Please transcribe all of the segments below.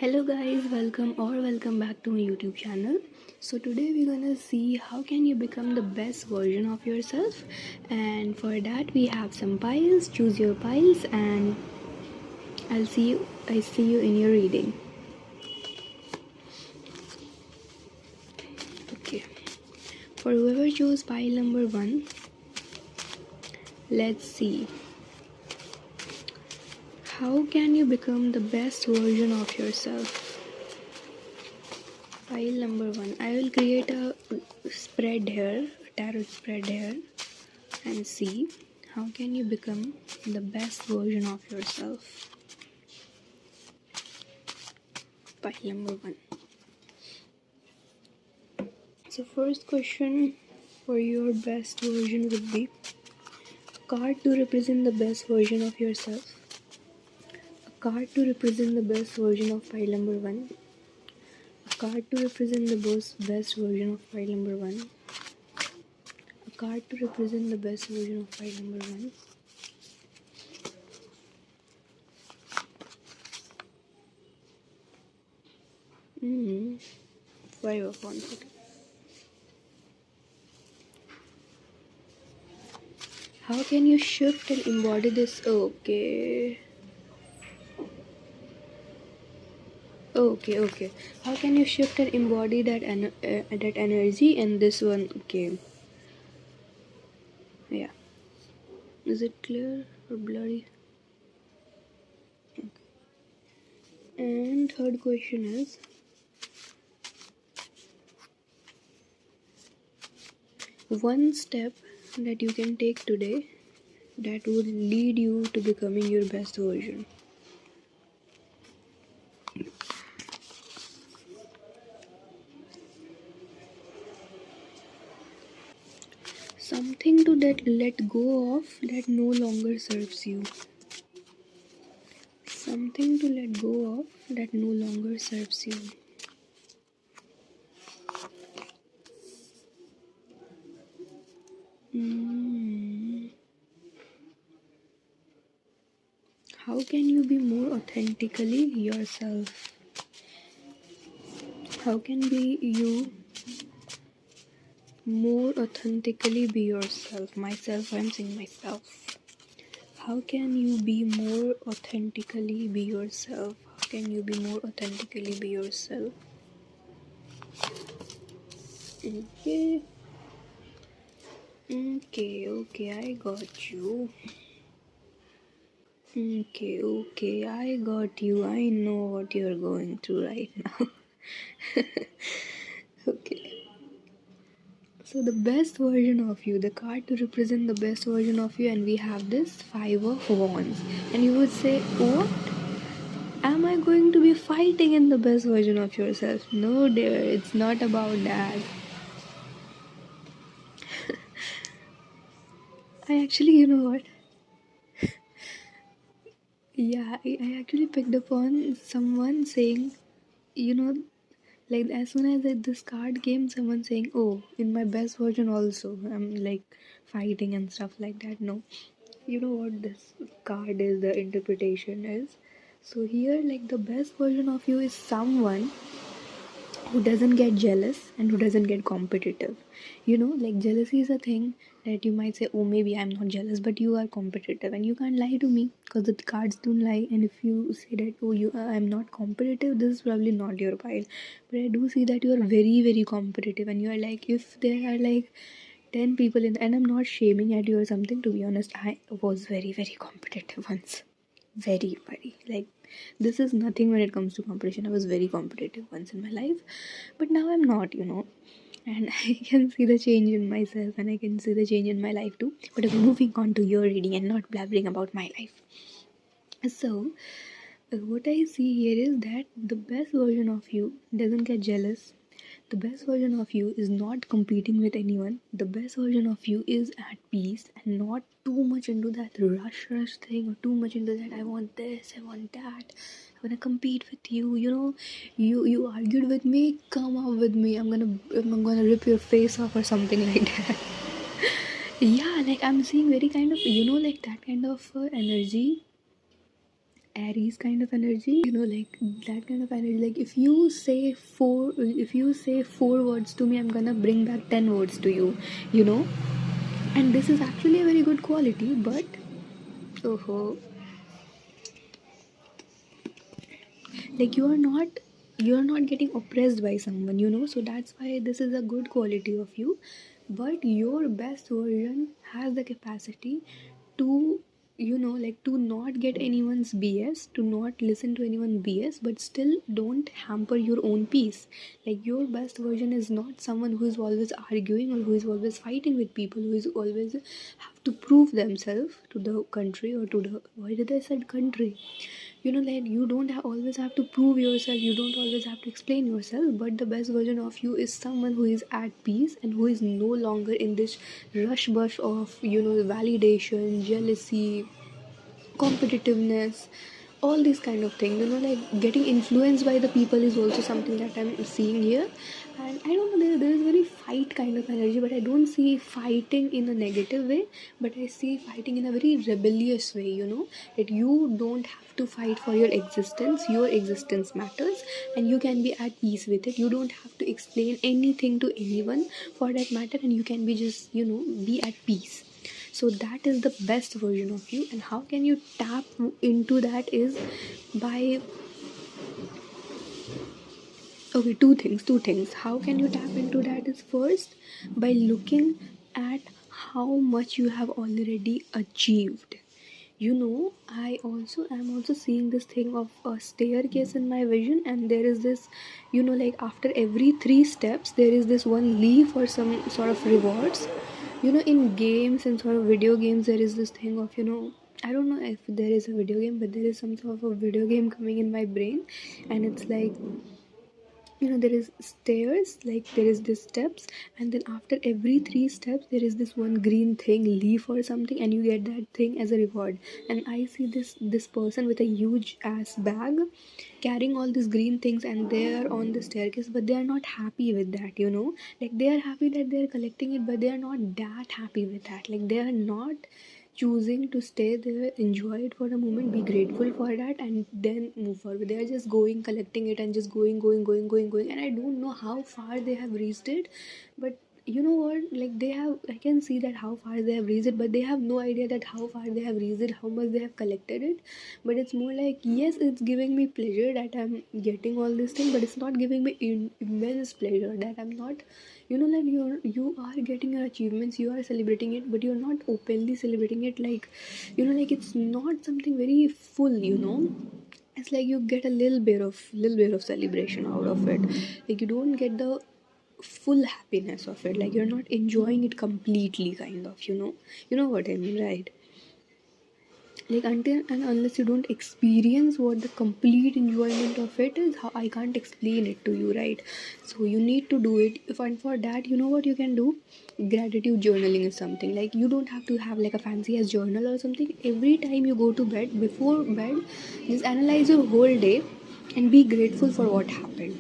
Hello guys, welcome back to my YouTube channel. So today we're gonna see how can you become the best version of yourself, and for that we have some piles. Choose your piles and I see you in your reading. Okay. For whoever chose pile number 1, let's see. How can you become the best version of yourself? Pile number 1. I will create a spread here, a tarot spread here, and see how can you become the best version of yourself. Pile number 1. So first question for your best version would be a card to represent the best version of yourself. A card to represent the best version of pile number 1. A card to represent the best version of pile number 1. A card to represent the best version of pile number 1. Five of Wands. Okay. How can you shift and embody this? Okay. How can you shift and embody that that energy in this one? Okay. Yeah. Is it clear or blurry? Okay. And third question is, one step that you can take today that would lead you to becoming your best version. Something to let go of that no longer serves you. Something to let go of that no longer serves you. How can you be more authentically yourself? How can you more authentically be yourself? Myself, I'm saying myself. How can you be more authentically be yourself? How can you be more authentically be yourself? Okay. Okay, I got you. Okay, I got you. I know what you're going through right now. Okay. So the best version of you, the card to represent the best version of you, and we have this Five of Wands. And you would say, what? Am I going to be fighting in the best version of yourself? No dear, it's not about that. I actually, you know what? Yeah, I actually picked up on someone saying, you know, like as soon as this card came, someone saying, oh, in my best version also, I'm like fighting and stuff like that. No, you know what this card is, the interpretation is. So here, like the best version of you is someone who doesn't get jealous and who doesn't get competitive. Like jealousy is a thing that you might say, oh, maybe I'm not jealous, but you are competitive and you can't lie to me because the cards don't lie. And if you say that, oh, I'm not competitive, this is probably not your pile. But I do see that you are very very competitive, and you are like, if there are like 10 people and I'm not shaming at you or something, to be honest, I was very very competitive once. Very very, like, this is nothing when it comes to competition. I was very competitive once in my life, but now I'm not, and I can see the change in myself and I can see the change in my life too. But okay, moving on to your reading and not blabbering about my life. So what I see here is that the best version of you doesn't get jealous. The best version of you is not competing with anyone. The best version of you is at peace and not too much into that rush thing, or too much into that I want this, I want that, I'm gonna compete with you. You argued with me, come up with me. I'm gonna rip your face off or something like that. Yeah, like I'm seeing very kind of, like that kind of energy Aries kind of energy, like that kind of energy. Like if you say 4 words to me, I'm gonna bring back 10 words to you, you know. And this is actually a very good quality, but oh, like you're not getting oppressed by someone, so that's why this is a good quality of you. But your best version has the capacity to, like, to not get anyone's BS, to not listen to anyone BS, but still don't hamper your own peace. Like, your best version is not someone who is always arguing, or who is always fighting with people, who is always have to prove themselves to the country, or to the, why did I said country, like, you don't always have to prove yourself, you don't always have to explain yourself. But the best version of you is someone who is at peace, and who is no longer in this rush bush of, validation, jealousy, competitiveness, all these kind of things. Like, getting influenced by the people is also something that I'm seeing here. And I don't know, there is very fight kind of energy, but I don't see fighting in a negative way, but I see fighting in a very rebellious way, that you don't have to fight for your existence matters, and you can be at peace with it. You don't have to explain anything to anyone for that matter, and you can be just, be at peace. So that is the best version of you. And how can you tap into that is by, okay, two things. How can you tap into that is, first, by looking at how much you have already achieved. I'm also seeing this thing of a staircase in my vision, and there is this, like, after every 3 steps there is this one leaf or some sort of rewards. In games and sort of video games, there is this thing of, I don't know if there is a video game, but there is some sort of a video game coming in my brain. And it's like, there is stairs, like there is this steps, and then after every 3 steps there is this one green thing, leaf or something, and you get that thing as a reward. And I see this person with a huge ass bag carrying all these green things, and they are on the staircase, but they are not happy with that, like, they are happy that they are collecting it, but they are not that happy with that. Like, they are not choosing to stay there, enjoy it for a moment, be grateful for that, and then move forward. They are just going, collecting it, and just going. And I don't know how far they have reached it, but you know what? Like, I can see that how far they have reached it, but they have no idea that how far they have reached it, how much they have collected it. But it's more like, yes, it's giving me pleasure that I'm getting all this thing, but it's not giving me immense pleasure that I'm not, like, you are getting your achievements, you are celebrating it, but you're not openly celebrating it. Like, like, it's not something very full. It's like you get a little bit of celebration out of it. Like, you don't get the full happiness of it. Like, you're not enjoying it completely, kind of, you know what I mean, right? Like, until and unless you don't experience what the complete enjoyment of it is, how I can't explain it to you, right? So you need to do it. If and for that, you know what you can do? Gratitude journaling is something. Like, you don't have to have like a fancy as journal or something. Every time you go to bed, before bed, just analyze your whole day and be grateful for what happened,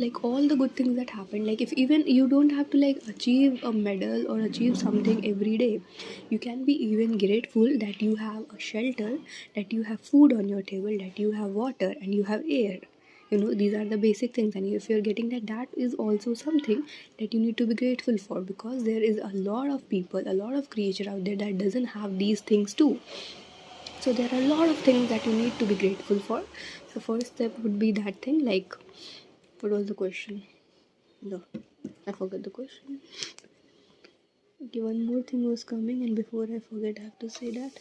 like all the good things that happened. Like, if even you don't have to like achieve a medal or achieve something every day, you can be even grateful that you have a shelter, that you have food on your table, that you have water and you have air. These are the basic things, and if you're getting that, that is also something that you need to be grateful for, because there is a lot of people, a lot of creature out there that doesn't have these things too. So there are a lot of things that you need to be grateful for. The first step would be that thing. Like, what was the question? No, I forgot the question. Okay, one more thing was coming, and before I forget, I have to say that.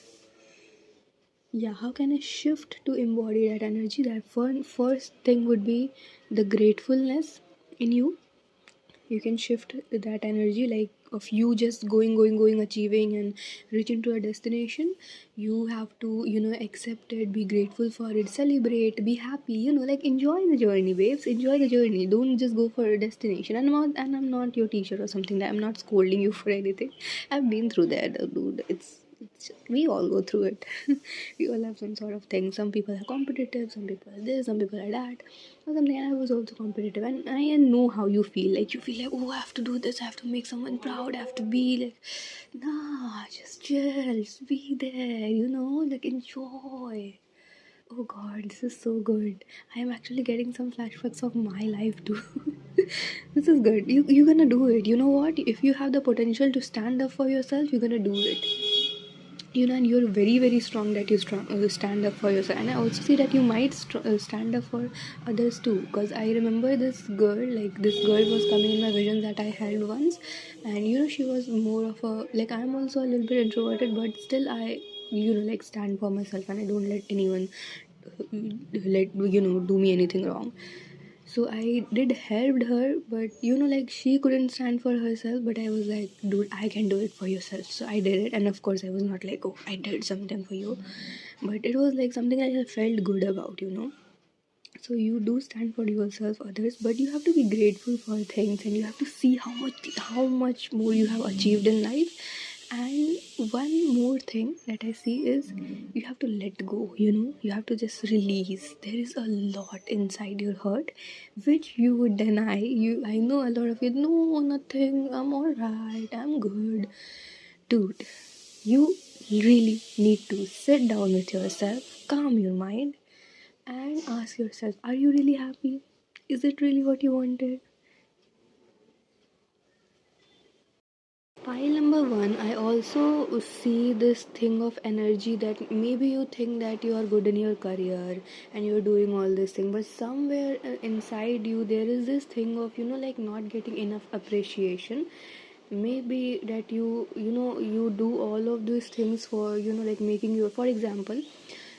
Yeah, how can I shift to embody that energy? That first thing would be the gratefulness in you. You can shift that energy, like, of you just going, achieving and reaching to a destination. You have to, accept it, be grateful for it, celebrate, be happy, like, enjoy the journey, babes. Enjoy the journey. Don't just go for a destination. I'm not your teacher or something. That I'm not scolding you for anything. I've been through that, dude. It's we all go through it. We all have some sort of thing. Some people are competitive, some people are this, some people are that, or something. And I was also competitive, and I know how you feel. Like, you feel like, oh, I have to do this, I have to make someone proud, I have to be like, nah, just chill, just be there, like, enjoy. Oh god, this is so good. I am actually getting some flashbacks of my life too. This is good. You're gonna do it. You know what? If you have the potential to stand up for yourself, you're gonna do it. You know, and you're very very strong that you stand up for yourself. And I also see that you might stand up for others too. Because I remember this girl, like this girl was coming in my vision that I held once, and you know she was more of a, like, I'm also a little bit introverted, but still I, you know, like stand for myself, and I don't let anyone let, you know, do me anything wrong. So I did helped her, but you know, like she couldn't stand for herself, but I was like, dude, I can do it for yourself. So I did it, and of course I was not like, oh, I did something for you, but it was like something that I felt good about, you know. So you do stand for yourself, others, but you have to be grateful for things, and you have to see how much more you have achieved in life. And one more thing that I see is you have to let go, you know, you have to just release. There is a lot inside your heart which you would deny. I know a lot of you, no, nothing, I'm all right, I'm good. Dude, you really need to sit down with yourself, calm your mind, and ask yourself, are you really happy? Is it really what you wanted? Pile number one, I also see this thing of energy that maybe you think that you are good in your career and you're doing all this thing, but somewhere inside you there is this thing of, you know, like not getting enough appreciation. Maybe that you know, you do all of these things for, you know, like making your, for example,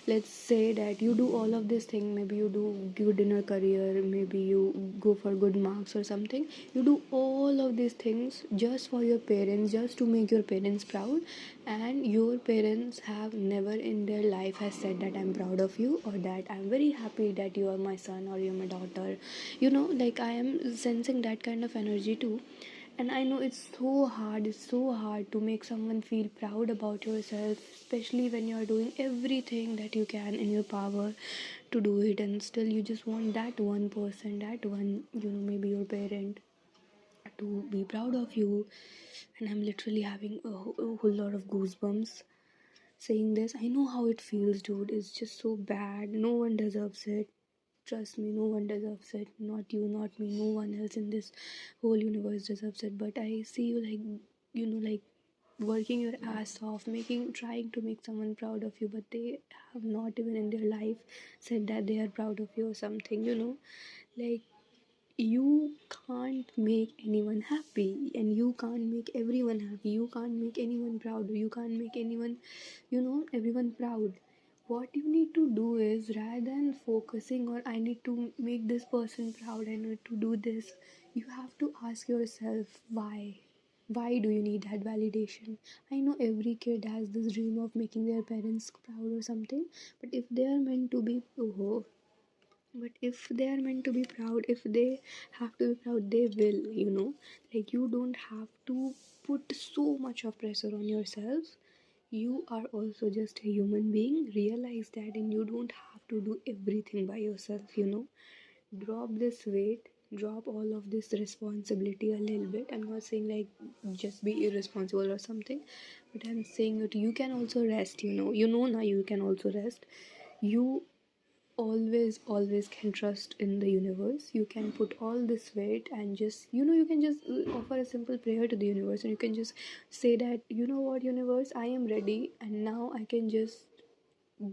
let's say that you do all of this thing, maybe you do good in a career, maybe you go for good marks or something, you do all of these things just for your parents, just to make your parents proud, and your parents have never in their life has said that I'm proud of you, or that I'm very happy that you are my son or you're my daughter. You know, like I am sensing that kind of energy too. And I know it's so hard to make someone feel proud about yourself, especially when you're doing everything that you can in your power to do it, and still you just want that one person, that one, you know, maybe your parent, to be proud of you. And I'm literally having a whole lot of goosebumps saying this. I know how it feels, dude. It's just so bad. No one deserves it. Trust me, no one deserves it. Not you, not me, no one else in this whole universe deserves it. But I see you, like, you know, like working your ass off, trying to make someone proud of you, but they have not even in their life said that they are proud of you or something, you know. Like, you can't make anyone happy, and you can't make everyone happy. You can't make anyone proud. You can't make anyone, you know, everyone proud. What you need to do is, rather than focusing on I need to make this person proud, I need to do this, you have to ask yourself why do you need that validation? I know every kid has this dream of making their parents proud or something, but if they are meant to be, oh, but if they are meant to be proud, if they have to be proud, they will, you know. Like, you don't have to put so much of pressure on yourself. You are also just a human being. Realize that, and you don't have to do everything by yourself, you know. Drop this weight, drop all of this responsibility a little bit. I'm not saying like just be irresponsible or something, but I'm saying that you can also rest, you know now you can also rest. You always can trust in the universe. You can put all this weight and just, you can just offer a simple prayer to the universe, and you can just say that, you know what, universe, I am ready, and now I can just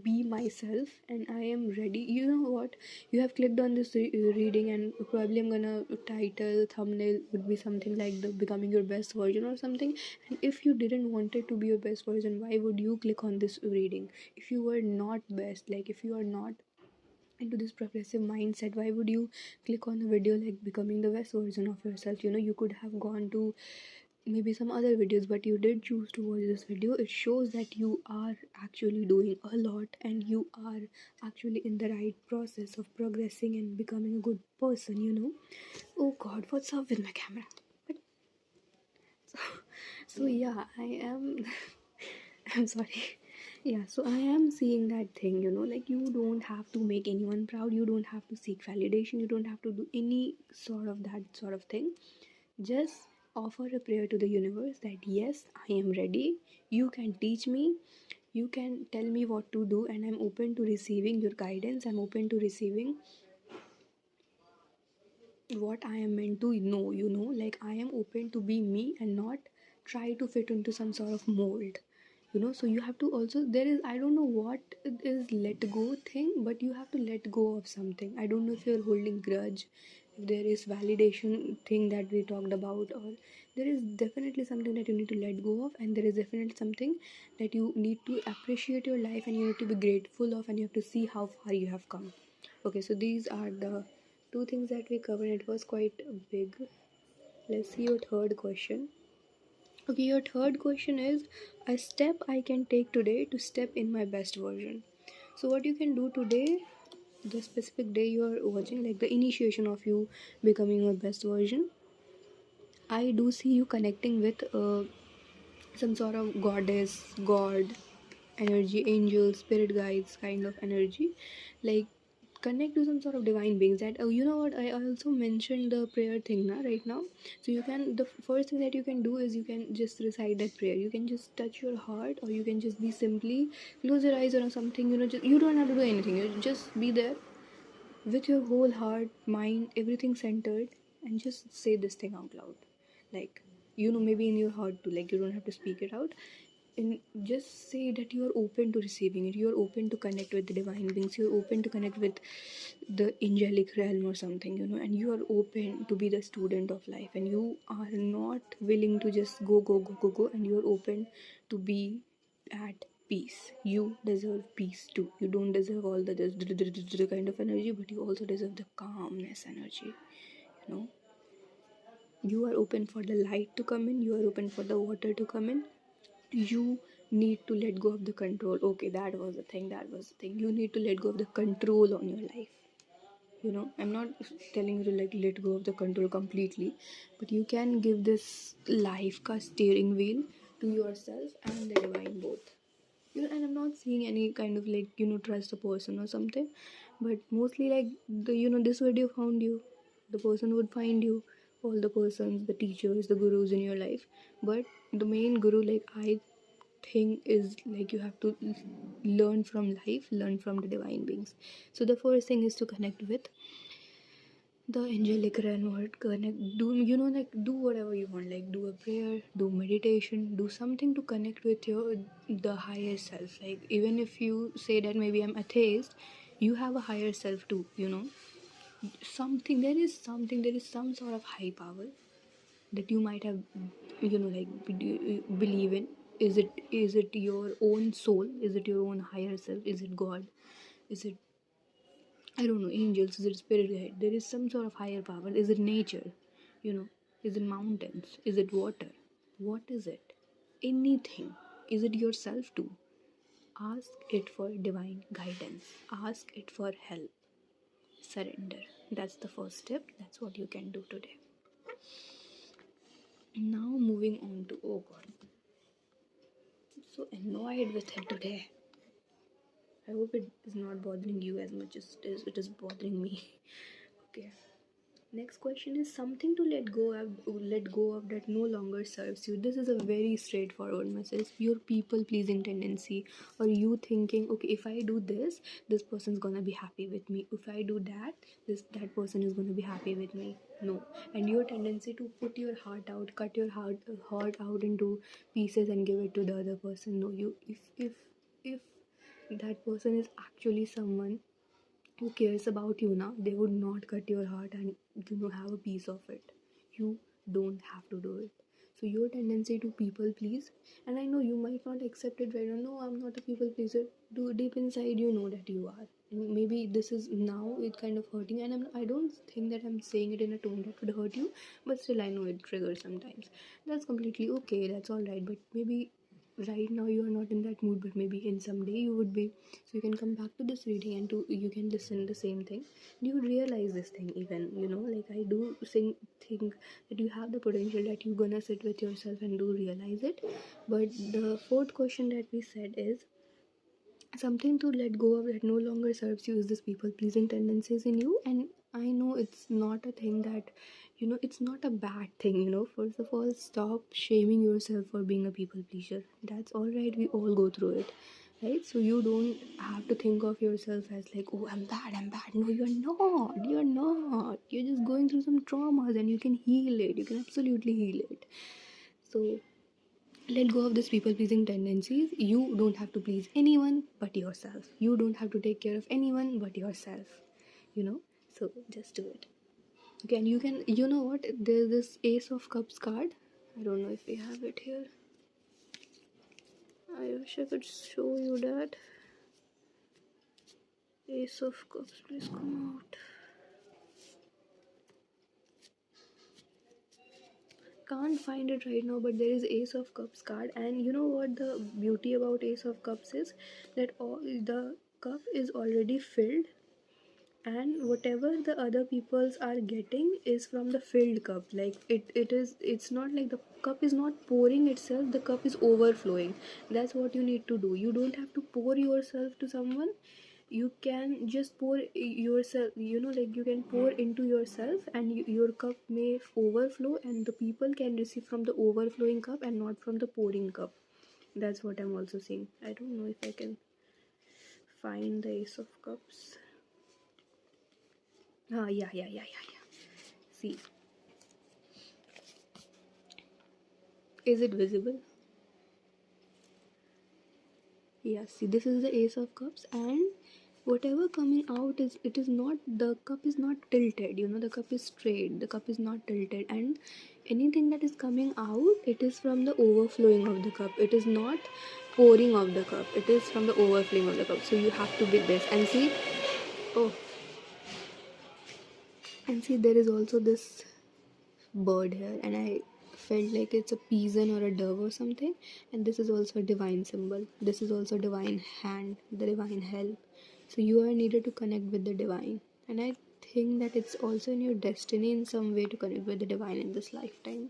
be myself, and I am ready. You know what, you have clicked on this reading, and probably I'm gonna title thumbnail would be something like the becoming your best version or something. And if you didn't want it to be your best version, why would you click on this reading? If you were not best, like if you are not into this progressive mindset, why would you click on a video like becoming the best version of yourself? You could have gone to maybe some other videos, but you did choose to watch this video. It shows that you are actually doing a lot, and you are actually in the right process of progressing and becoming a good person. Oh god, what's up with my camera? But so yeah, I am I'm sorry. Yeah, so I am seeing that thing, like you don't have to make anyone proud, you don't have to seek validation, you don't have to do any sort of that sort of thing. Just offer a prayer to the universe that yes, I am ready. You can teach me. You can tell me what to do, and I'm open to receiving your guidance. I'm open to receiving what I am meant to know, like I am open to be me and not try to fit into some sort of mold. So you have to also, there is, I don't know what it is, let go thing, but you have to let go of something. I don't know if you're holding grudge, if there is validation thing that we talked about, or there is definitely something that you need to let go of, and there is definitely something that you need to appreciate your life and you need to be grateful of, and you have to see how far you have come. Okay, so these are the two things that we covered. It was quite big. Let's see your third question. Okay, your third question is a step I can take today to step in my best version. So, what you can do today, the specific day you are watching, like the initiation of you becoming your best version, I do see you connecting with some sort of goddess, god, energy, angel, spirit guides kind of energy. Like connect to some sort of divine beings that, oh, you know what, I also mentioned the prayer thing now, right now. So you can, the first thing that you can do is you can just recite that prayer. You can just touch your heart, or you can just be simply close your eyes or something, just, you don't have to do anything. You just be there with your whole heart, mind, everything centered, and just say this thing out loud. Like, maybe in your heart too, like you don't have to speak it out. And just say that you are open to receiving it. You are open to connect with the divine beings. You're open to connect with the angelic realm or something, and you are open to be the student of life. And you are not willing to just go, go, go, go, go. And you are open to be at peace. You deserve peace too. You don't deserve all the just kind of energy, but you also deserve the calmness energy. You know, you are open for the light to come in. You are open for the water to come in. You need to let go of the control. Okay, that was the thing. That was the thing. You need to let go of the control on your life. I'm not telling you to like let go of the control completely, but you can give this life ka steering wheel to yourself and the divine both. And I'm not seeing any kind of like trust a person or something, but mostly like the this video found you, the person would find you, all the persons, the teachers, the gurus in your life. But the main guru, like I think, is like you have to learn from life, learn from the divine beings. So the first thing is to connect with the angelic realm, or connect, do like do whatever you want, like do a prayer, do meditation, do something to connect with your the higher self. Like even if you say that maybe I'm atheist, you have a higher self too. Something, there is some sort of high power that you might have, like believe in. Is it your own soul? Is it your own higher self? Is it god? Is it, I don't know, angels? Is it spirit guide? There is some sort of higher power. Is it nature? Is it mountains? Is it water? What is it? Anything. Is it yourself too? Ask it for divine guidance. Ask it for help. Surrender. That's the first step. That's what you can do today. Now moving on to, oh god, I'm so annoyed with it today. I hope it is not bothering you as much as it is bothering me. Okay. Next question is something to let go of that no longer serves you. This is a very straightforward message. Your people pleasing tendency, or you thinking, okay, if I do this, this person's gonna be happy with me. If I do that, that person is gonna be happy with me. No, and your tendency to put your heart out, cut your heart out into pieces and give it to the other person. No, you if that person is actually someone who cares about you now, they would not cut your heart and have a piece of it. You don't have to do it. So your tendency to people please, and I know you might not accept it right now. No, I'm not a people pleaser. Do deep inside you know that you are. And maybe this is now it kind of hurting, and I don't think that I'm saying it in a tone that would hurt you, but still I know it triggers sometimes. That's completely okay. That's all right. But maybe right now you are not in that mood, but maybe in some day you would be. So you can come back to this reading and you can listen the same thing. You would realize this thing, even like I do think that you have the potential, that you're gonna sit with yourself and do realize it. But the fourth question that we said is something to let go of that no longer serves you is this people pleasing tendencies in you. And I know it's not a thing that it's not a bad thing. First of all, stop shaming yourself for being a people pleaser. That's all right, we all go through it. right? So you don't have to think of yourself as like, oh, I'm bad. No, you're not. You're just going through some traumas and you can heal it. You can absolutely heal it. So let go of this people pleasing tendencies. You don't have to please anyone but yourself. You don't have to take care of anyone but yourself. You know? So just do it. Okay, and you can, you know what? There's this Ace of Cups card. I don't know if we have it here. I wish I could show you that. Ace of Cups, please come out. Can't find it right now, but there is Ace of Cups card, and you know what the beauty about Ace of Cups is? That all the cup is already filled, and whatever the other peoples are getting is from the filled cup. Like it's not like the cup is not pouring itself, the cup is overflowing. That's what you need to do. You don't have to pour yourself to someone. You can just pour yourself, like you can pour into yourself, and your cup may overflow, and the people can receive from the overflowing cup and not from the pouring cup. That's what I'm also seeing. I don't know if I can find the Ace of Cups. Yeah. See, is it visible? Yeah, see, this is the Ace of Cups, and whatever coming out is, it is not, the cup is not tilted, the cup is straight, the cup is not tilted, and anything that is coming out, it is from the overflowing of the cup. It is not pouring of the cup, it is from the overflowing of the cup. So you have to be this, and see, oh, and see, there is also this bird here, and I felt like it's a pigeon or a dove or something. And this is also a divine symbol, this is also divine hand, the divine help. So you are needed to connect with the divine, and I think that it's also in your destiny in some way to connect with the divine in this lifetime.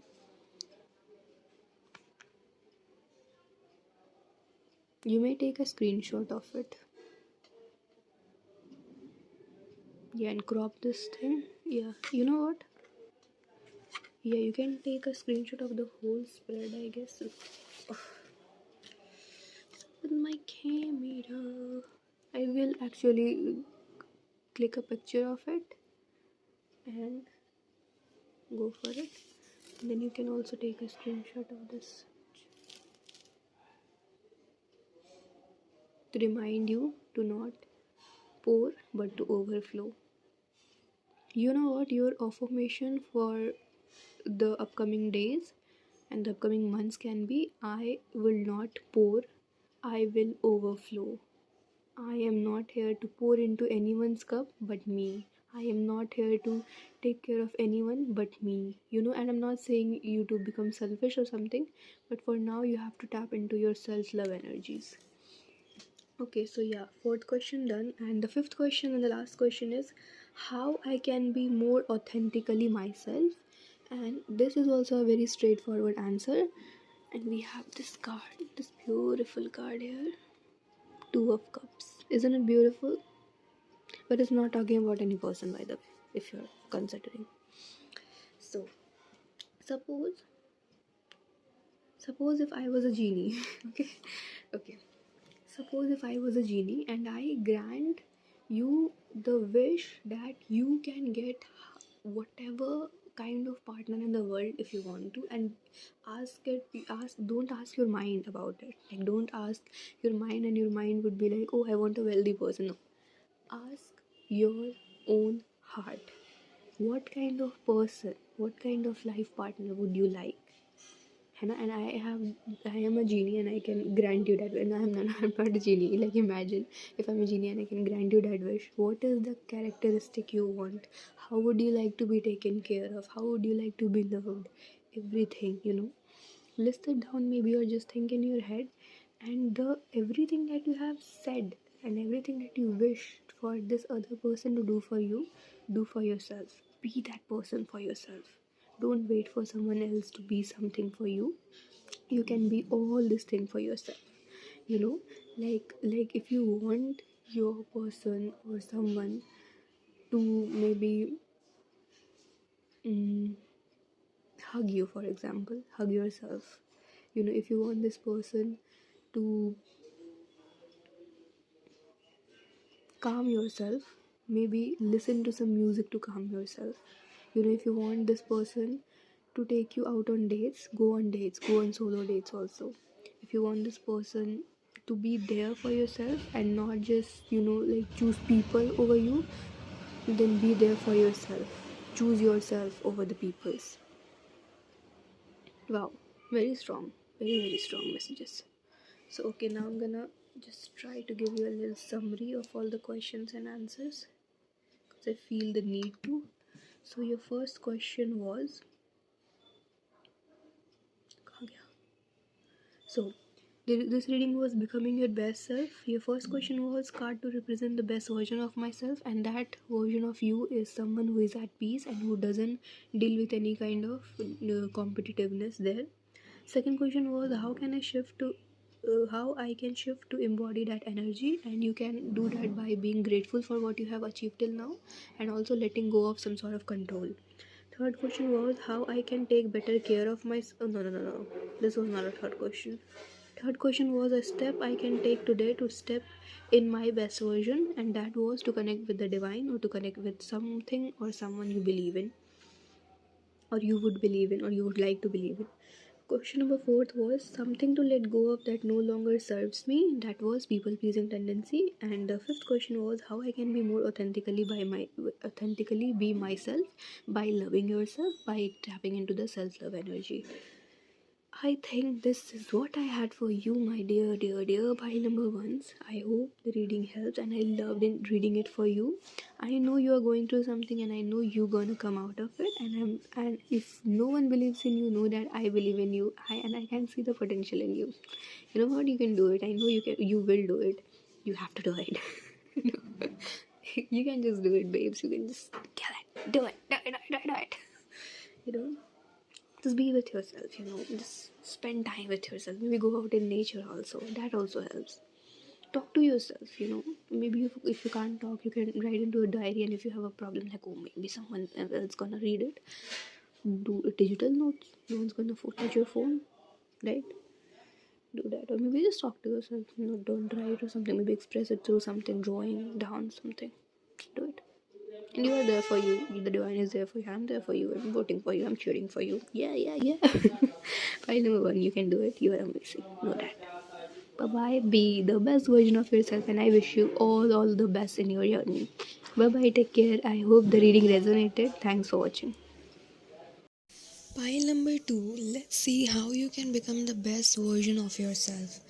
You may take a screenshot of it. Yeah, and crop this thing. Yeah, you know what, yeah, you can take a screenshot of the whole spread, I guess. With my camera, I will actually click a picture of it and go for it. And then you can also take a screenshot of this to remind you to not pour but to overflow. You know what your affirmation for the upcoming days and the upcoming months can be: I will not pour, I will overflow. I am not here to pour into anyone's cup but me. I am not here to take care of anyone but me. And I'm not saying you to become selfish or something, but for now, you have to tap into your self love energies. Okay, so yeah, fourth question done. And the fifth question and the last question is how I can be more authentically myself. And this is also a very straightforward answer. And we have this card, this beautiful card here. Two of Cups. Isn't it beautiful? But it's not talking about any person, by the way, if you're considering. So, suppose, suppose if I was a genie, okay, okay. Suppose if I was a genie and I grant you the wish that you can get whatever kind of partner in the world if you want to, and don't ask your mind about it. Like, don't ask your mind, and your mind would be like, oh, I want a wealthy person. No, ask your own heart. What kind of person, what kind of life partner would you like? And I am a genie and I can grant you that wish. No, I'm not a genie. Like, imagine if I'm a genie and I can grant you that wish. What is the characteristic you want? How would you like to be taken care of? How would you like to be loved? Everything. List it down, maybe, or just think in your head, and the everything that you have said and everything that you wished for this other person to do for you, do for yourself. Be that person for yourself. Don't wait for someone else to be something for you. You can be all this thing for yourself. you know like if you want your person or someone to maybe mm, hug you, for example, hug yourself. If you want this person to calm yourself, maybe listen to some music to calm yourself. If you want this person to take you out on dates, go on solo dates also. If you want this person to be there for yourself and not just like choose people over you, then be there for yourself. Choose yourself over the people's. Wow, very strong, very very strong messages. So okay, now I'm gonna just try to give you a little summary of all the questions and answers because I feel the need to. So your first question was, कहाँ गया? So this reading was becoming your best self. Your first question was card to represent the best version of myself, and that version of you is someone who is at peace and who doesn't deal with any kind of competitiveness there. Second question was how I can shift to embody that energy, and you can do that by being grateful for what you have achieved till now and also letting go of some sort of control. Third question was how I can take better care of my. Oh, no, no, no, no. This was not a third question. Third question was a step I can take today to step in my best version, and that was to connect with the divine or to connect with something or someone you believe in, or you would believe in, or you would like to believe in. Question number fourth was something to let go of that no longer serves me. That was people pleasing tendency. And the fifth question was how I can be more authentically be myself by loving yourself, by tapping into the self love energy. I think this is what I had for you, my dear, dear, dear pile number ones. I hope the reading helps and I loved reading it for you. I know you are going through something and I know you're gonna come out of it. And if no one believes in you, know that I believe in you. I can see the potential in you. You know what? You can do it. I know you can. You will do it. You have to do it. You can just do it, babes. You can just kill it. Do it. Do it. Do it. Do it. You know. Just be with yourself, just spend time with yourself. Maybe go out in nature also, that also helps. Talk to yourself, maybe if you can't talk, you can write into a diary, and if you have a problem like, oh, maybe someone else gonna read it, do a digital notes. No one's gonna touch your phone, right? Do that. Or maybe just talk to yourself, don't write or something. Maybe express it through something, drawing down something. Do it. And you are there for you. The divine is there for you. I'm there for you. I'm voting for you. I'm cheering for you. Yeah, yeah, yeah. File number one, you can do it. You are amazing. Know that. Bye bye. Be the best version of yourself, and I wish you all the best in your journey. Bye bye. Take care. I hope the reading resonated. Thanks for watching. Pile number two, let's see how you can become the best version of yourself.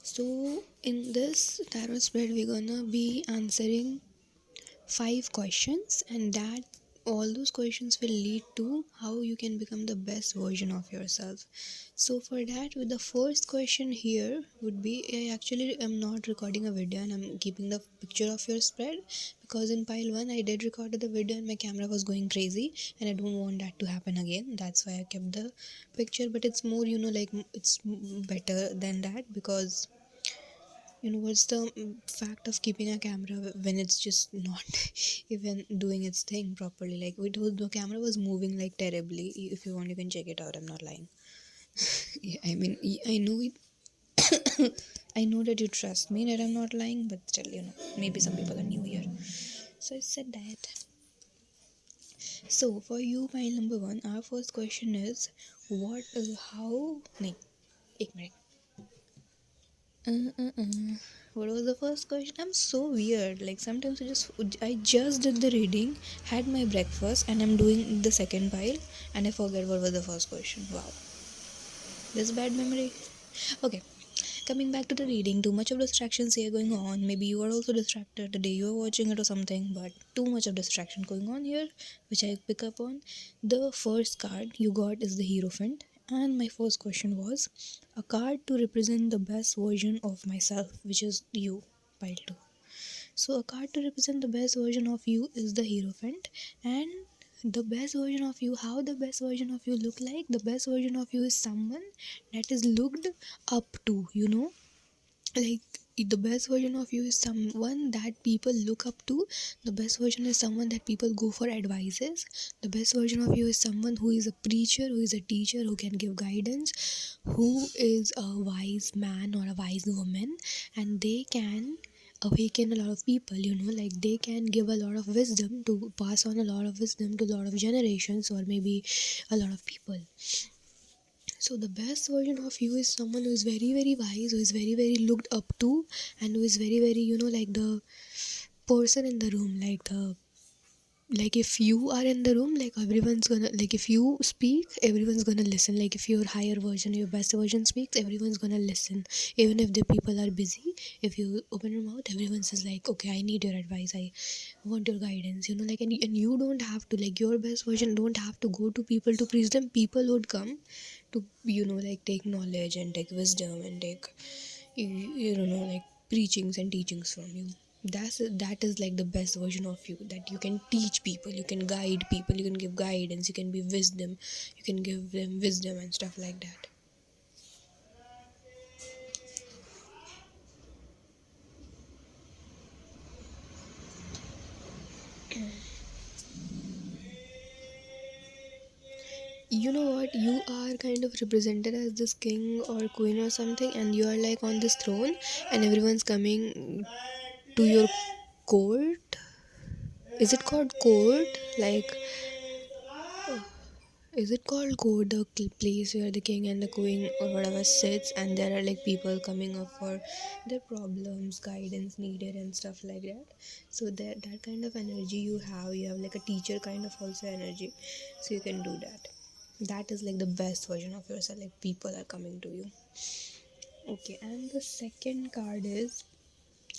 So, in this tarot spread, we're gonna be answering 5 questions, and that all those questions will lead to how you can become the best version of yourself. So for that, with the first question here would be, I actually am not recording a video and I'm keeping the picture of your spread because in pile 1 I did record the video and my camera was going crazy and I don't want that to happen again. That's why I kept the picture, but it's more like it's better than that because what's the fact of keeping a camera when it's just not even doing its thing properly. Like the camera was moving like terribly. If you want, you can check it out. I'm not lying. Yeah, I mean, I know it. I know that you trust me that I'm not lying, but still, maybe some people are new here. So I said that. So for you, my number one, our first question is, how? No, एक minute. What was the first question? I'm so weird. Like sometimes I just did the reading, had my breakfast, and I'm doing the second pile, and I forget what was the first question. Wow, this bad memory. Okay, coming back to the reading. Too much of distractions here going on. Maybe you are also distracted the day you are watching it or something. But too much of distraction going on here, which I pick up on. The first card you got is the Hierophant. And my first question was a card to represent the best version of myself, which is you, pile 2. So, a card to represent the best version of you is the Hierophant. And the best version of you, how the best version of you look like? The best version of you is someone that is looked up to, like the best version of you is someone that people look up to. The best version is someone that people go for advices. The best version of you is someone who is a preacher, who is a teacher, who can give guidance, who is a wise man or a wise woman, and they can awaken a lot of people, like they can give a lot of wisdom, to pass on a lot of wisdom to a lot of generations, or maybe a lot of people. So the best version of you is someone who is very very wise, who is very very looked up to, and who is very very, like the person in the room, like if you are in the room, like everyone's gonna, like if you speak, everyone's gonna listen. Like if your higher version, your best version speaks, everyone's gonna listen. Even if the people are busy, if you open your mouth, everyone says like, okay, I need your advice, I want your guidance, like, and you don't have to, like your best version don't have to go to people to preach them. People would come to, like take knowledge and take wisdom and take, like preachings and teachings from you. That is like the best version of you, that you can teach people, you can guide people, you can give guidance, you can be wisdom, you can give them wisdom and stuff like that. You know what, you are kind of represented as this king or queen or something, and you are like on this throne, and everyone's coming to your court. Is it called court? Like, is it called court, the place where the king and the queen or whatever sits, and there are like people coming up for their problems, guidance needed, and stuff like that? So that kind of energy you have like a teacher kind of also energy, so you can do that. That is like the best version of yourself. Like people are coming to you. Okay, and the second card is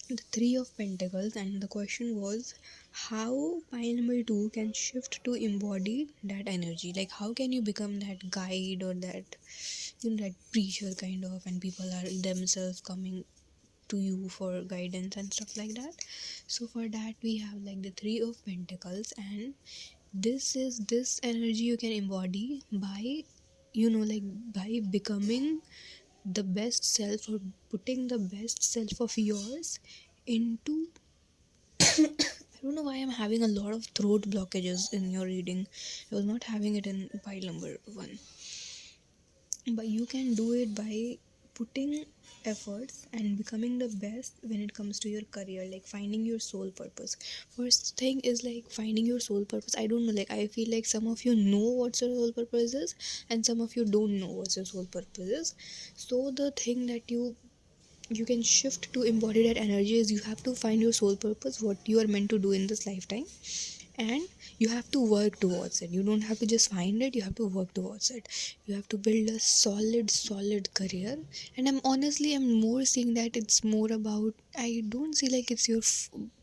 the Three of Pentacles, and the question was how pile number two can shift to embody that energy. Like, how can you become that guide or that, that preacher kind of, and people are themselves coming to you for guidance and stuff like that. So, for that, we have like the Three of Pentacles, and this energy you can embody by, like by becoming the best self, or putting the best self of yours into, I don't know why I'm having a lot of throat blockages in your reading. I was not having it in pile number one. But you can do it by putting efforts and becoming the best when it comes to your career, like finding your soul purpose. First thing is like finding your soul purpose. I don't know, like I feel like some of you know what your soul purpose is, and some of you don't know what your soul purpose is. So the thing that you can shift to embody that energy is you have to find your soul purpose, what you are meant to do in this lifetime, and you have to work towards it. You don't have to just find it, you have to work towards it. You have to build a solid career. And I'm more seeing that it's more about, I don't see like it's your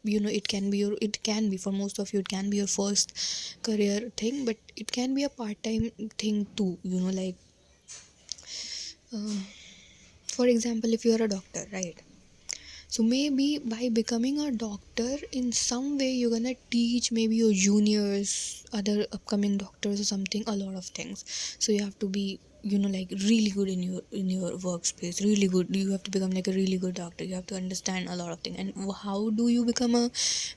it can be for most of you, it can be your first career thing, but it can be a part-time thing too, like uh, for example, if you're a doctor, right? So maybe by becoming a doctor, in some way you're gonna teach maybe your juniors, other upcoming doctors or something, a lot of things. So you have to be, like really good in your workspace, really good. You have to become like a really good doctor. You have to understand a lot of things. And how do you become a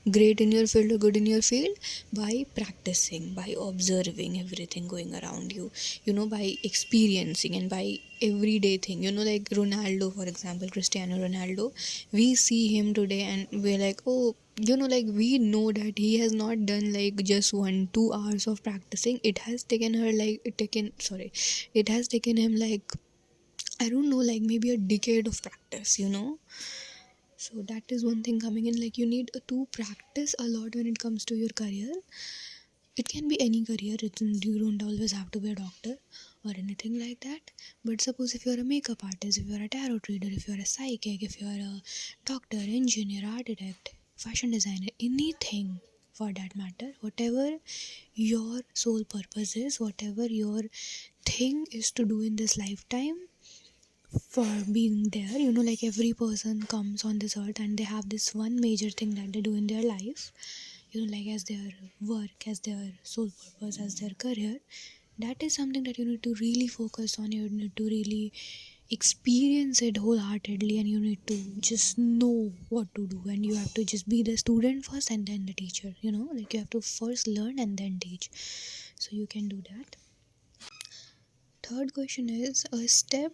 great in your field or good in your field? By practicing, by observing everything going around you, by experiencing, and by everyday thing, like Ronaldo, for example, Cristiano Ronaldo. We see him today and we're like, oh, like we know that he has not done like just 1-2 hours of practicing. It has taken him like, I don't know, like maybe a decade of practice. So that is one thing coming in, like you need to practice a lot when it comes to your career. It can be any career. You don't always have to be a doctor or anything like that. But suppose if you're a makeup artist, if you're a tarot reader, if you're a psychic, if you're a doctor, engineer, architect, fashion designer, anything for that matter, whatever your sole purpose is, whatever your thing is to do in this lifetime, for being there, like every person comes on this earth and they have this one major thing that they do in their life, like as their work, as their sole purpose, as their career. That is something that you need to really focus on. You need to really experience it wholeheartedly, and you need to just know what to do, and you have to just be the student first and then the teacher, like you have to first learn and then teach. So you can do that. Third question is a step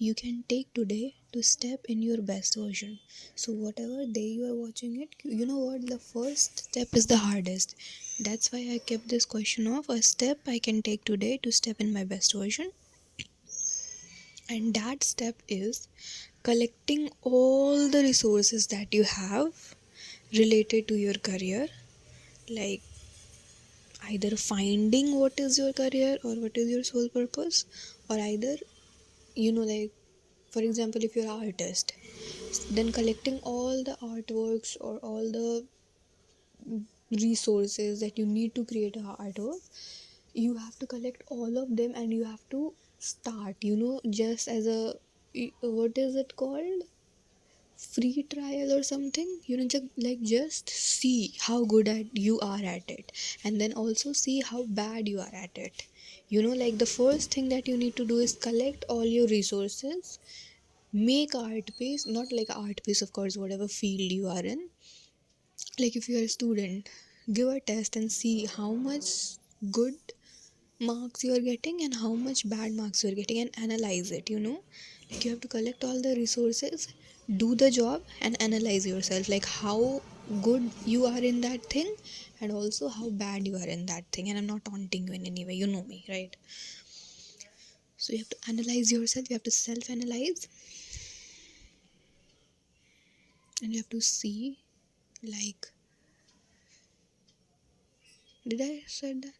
you can take today to step in your best version. So whatever day you are watching it, you know what, the first step is the hardest. That's why I kept this question of a step I can take today to step in my best version. And that step is collecting all the resources that you have related to your career, like either finding what is your career or what is your sole purpose, or either, like, for example, if you're an artist, then collecting all the artworks or all the resources that you need to create a artwork, you have to collect all of them and you have to start, just as a, what is it called, free trial or something, just see how good at you are at it, and then also see how bad you are at it. Like the first thing that you need to do is collect all your resources, make art piece, not like art piece, of course, whatever field you are in. Like if you are a student, give a test and see how much good marks you are getting and how much bad marks you are getting, and analyze it. Like you have to collect all the resources, do the job, and analyze yourself, like how good you are in that thing and also how bad you are in that thing. And I'm not taunting you in any way, you know me, right? So you have to analyze yourself, you have to self analyze, and you have to see, like, did I said that?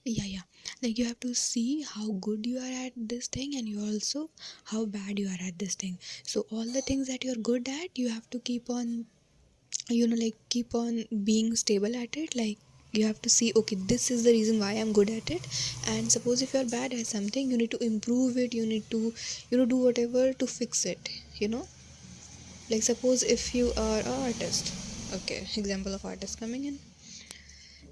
Yeah. Like you have to see how good you are at this thing, and you also how bad you are at this thing. So all the things that you're good at, you have to keep on, keep on being stable at it. Like you have to see, okay, this is the reason why I'm good at it. And suppose if you're bad at something, you need to improve it, you need to, do whatever to fix it. Like suppose if you are an artist, okay, example of artist coming in,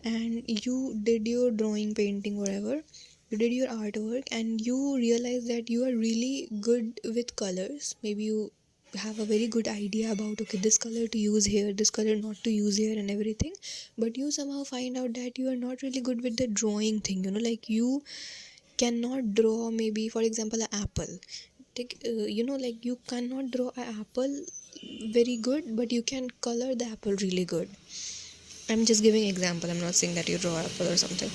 and you did your drawing, painting, whatever, you did your artwork, and you realize that you are really good with colors. Maybe you have a very good idea about, okay, this color to use here, this color not to use here, and everything. But you somehow find out that you are not really good with the drawing thing. Like you cannot draw, maybe for example, an apple. Like you cannot draw an apple very good, but you can color the apple really good. I'm just giving example, I'm not saying that you draw apple or something.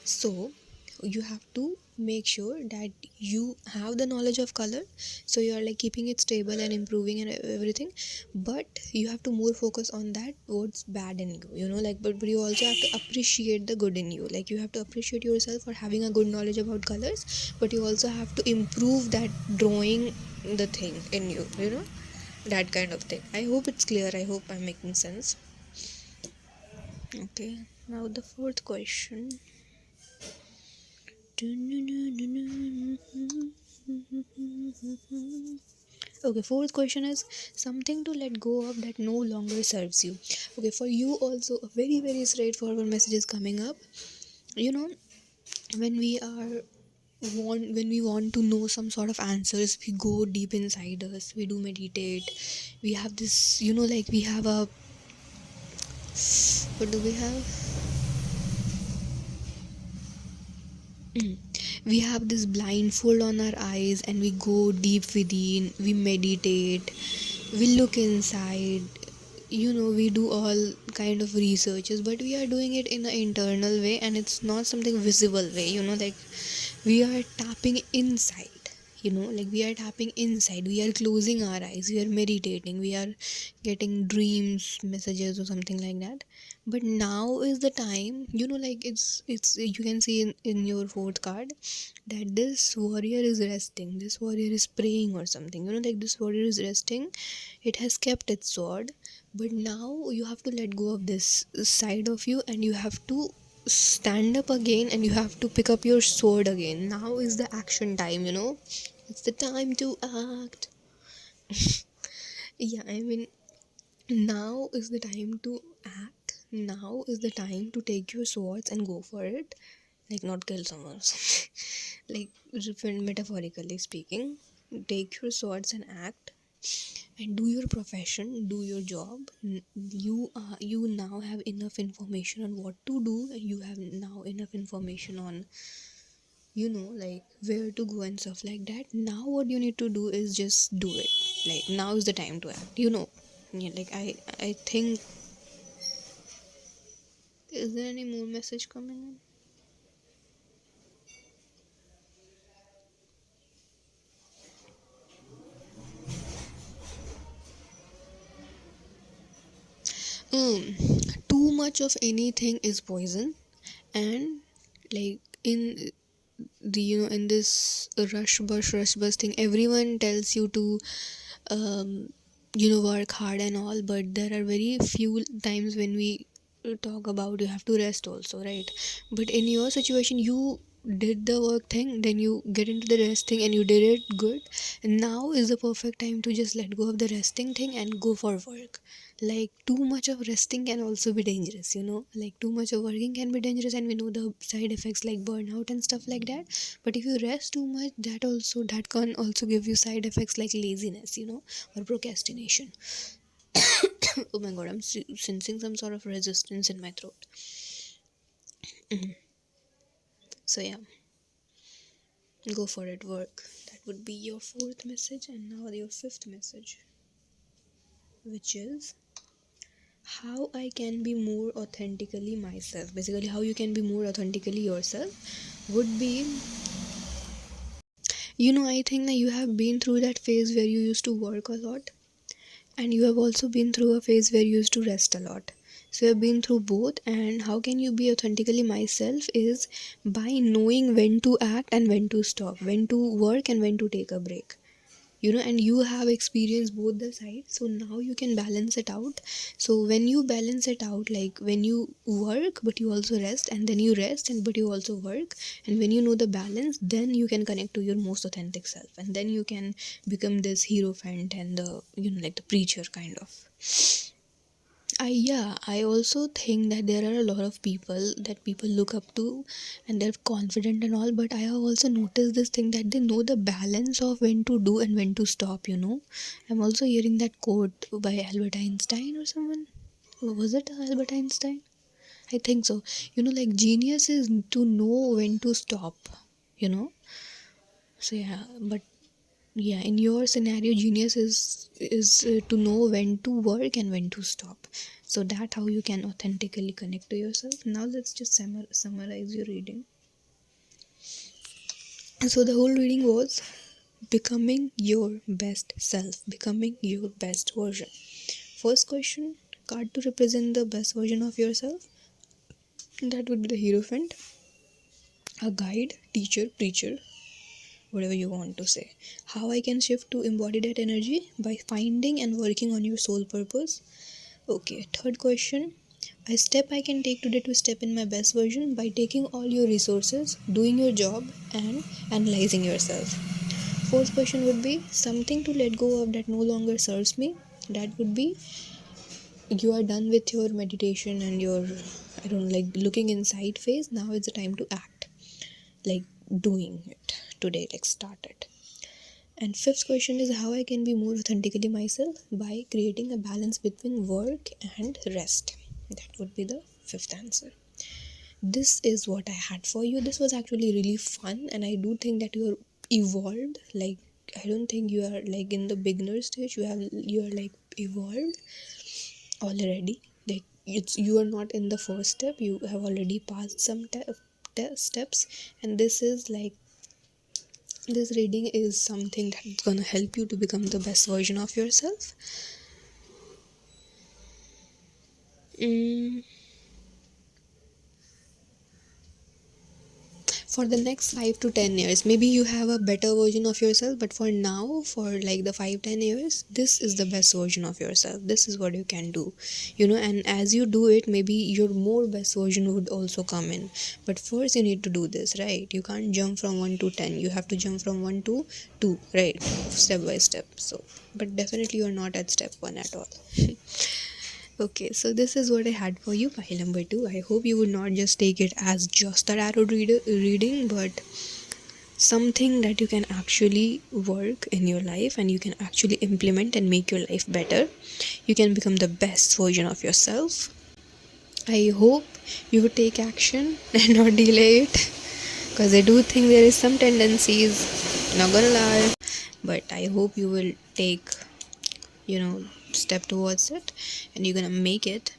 So you have to make sure that you have the knowledge of color, so you are like keeping it stable and improving and everything. But you have to more focus on that what's bad in you, but you also have to appreciate the good in you. Like you have to appreciate yourself for having a good knowledge about colors, but you also have to improve that drawing the thing in you, that kind of thing. I hope it's clear, I hope I'm making sense. Okay, now the fourth question. Okay, fourth question is something to let go of that no longer serves you. Okay, for you also a very very straightforward message is coming up. You know, when we are when we want to know some sort of answers, we go deep inside us. We do meditate. We have this, like we have a, what do we have? We have this blindfold on our eyes and we go deep within, we meditate, we look inside, we do all kind of researches, but we are doing it in an internal way and it's not something visible way, like we are tapping inside, like we are tapping inside, we are closing our eyes, we are meditating, we are getting dreams messages or something like that. But now is the time, like it's you can see in your fourth card that this warrior is resting, this warrior is praying or something, like this warrior is resting, it has kept its sword. But now you have to let go of this side of you and you have to stand up again and you have to pick up your sword again. Now is the action time, it's the time to act. Yeah, I mean, now is the time to act. Now is the time to take your swords and go for it. Like, not kill someone. Like, metaphorically speaking, take your swords and act. and do your profession, do your job. You now have enough information on what to do, and you have now enough information on, like where to go and stuff like that. Now what you need to do is just do it. Like now is the time to act, yeah, like I think, is there any more message coming in? Too much of anything is poison. And like in in this rush bus thing, everyone tells you to work hard and all, but there are very few times when we talk about you have to rest also, right? But in your situation, you did the work thing, then you get into the rest thing and you did it good, and now is the perfect time to just let go of the resting thing and go for work. Like too much of resting can also be dangerous, like too much of working can be dangerous, and we know the side effects like burnout and stuff like that. But if you rest too much, that can also give you side effects like laziness, or procrastination. Oh my god, I'm sensing some sort of resistance in my throat. So yeah, go for it, work. That would be your fourth message, and now your fifth message, which is how I can be more authentically myself. Basically, how you can be more authentically yourself would be, I think that you have been through that phase where you used to work a lot, and you have also been through a phase where you used to rest a lot. So you've been through both, and how can you be authentically myself is by knowing when to act and when to stop, when to work and when to take a break. And you have experienced both the sides, so now you can balance it out. So when you balance it out, like when you work but you also rest, and then you rest and but you also work, and when you know the balance, then you can connect to your most authentic self, and then you can become this hierophant and the like the preacher kind of. I also think that there are a lot of people that people look up to, and they're confident and all, but I have also noticed this thing that they know the balance of when to do and when to stop. I'm also hearing that quote by Albert Einstein or someone. Was it Albert Einstein? I think so. Like genius is to know when to stop, you know? So yeah, but yeah, in your scenario, genius is to know when to work and when to stop. So that how you can authentically connect to yourself. Now let's just summarize your reading. So the whole reading was becoming your best self, becoming your best version. First question, card to represent the best version of yourself. That would be the hierophant, a guide, teacher, preacher, whatever you want to say. How I can shift to embody that energy by finding and working on your soul purpose. Okay, third question. A step I can take today to step in my best version by taking all your resources, doing your job, and analyzing yourself. Fourth question would be something to let go of that no longer serves me. That would be you are done with your meditation and your, I don't know, like looking inside phase. Now it's the time to act, like doing it today, like start it. And fifth question is how I can be more authentically myself by creating a balance between work and rest. That would be the fifth answer. This is what I had for you. This was actually really fun, and I do think that you're evolved. Like I don't think you are like in the beginner stage. You are like evolved already. Like you are not in the first step. You have already passed some steps, and this reading is something that's gonna help you to become the best version of yourself. Mm, for the next 5 to 10 years, maybe you have a better version of yourself, but for now, for like the 5-10 years, this is the best version of yourself. This is what you can do, and as you do it, maybe your more best version would also come in. But first, you need to do this, right? You can't jump from 1 to 10, you have to jump from 1 to 2, right? Step by step. So, but definitely, you're not at step 1 at all. Okay, so this is what I had for you, pile number 2. I hope you would not just take it as just a tarot reading, but something that you can actually work in your life and you can actually implement and make your life better. You can become the best version of yourself. I hope you would take action and not delay it, because I do think there is some tendencies, not gonna lie, but I hope you will take, step towards it, and you're gonna make it.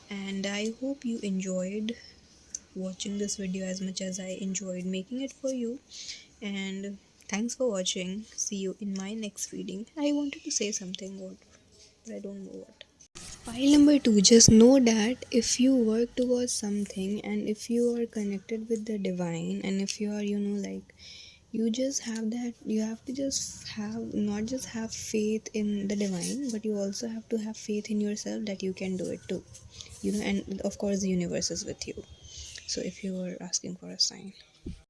And I hope you enjoyed watching this video as much as I enjoyed making it for you. And thanks for watching. See you in my next reading. I wanted to say something, what, but I don't know what. File number two, just know that if you work towards something and if you are connected with the divine, and if you are, you just have that, you have to just have, not just have faith in the divine, but you also have to have faith in yourself that you can do it too. And of course, the universe is with you. So if you are asking for a sign.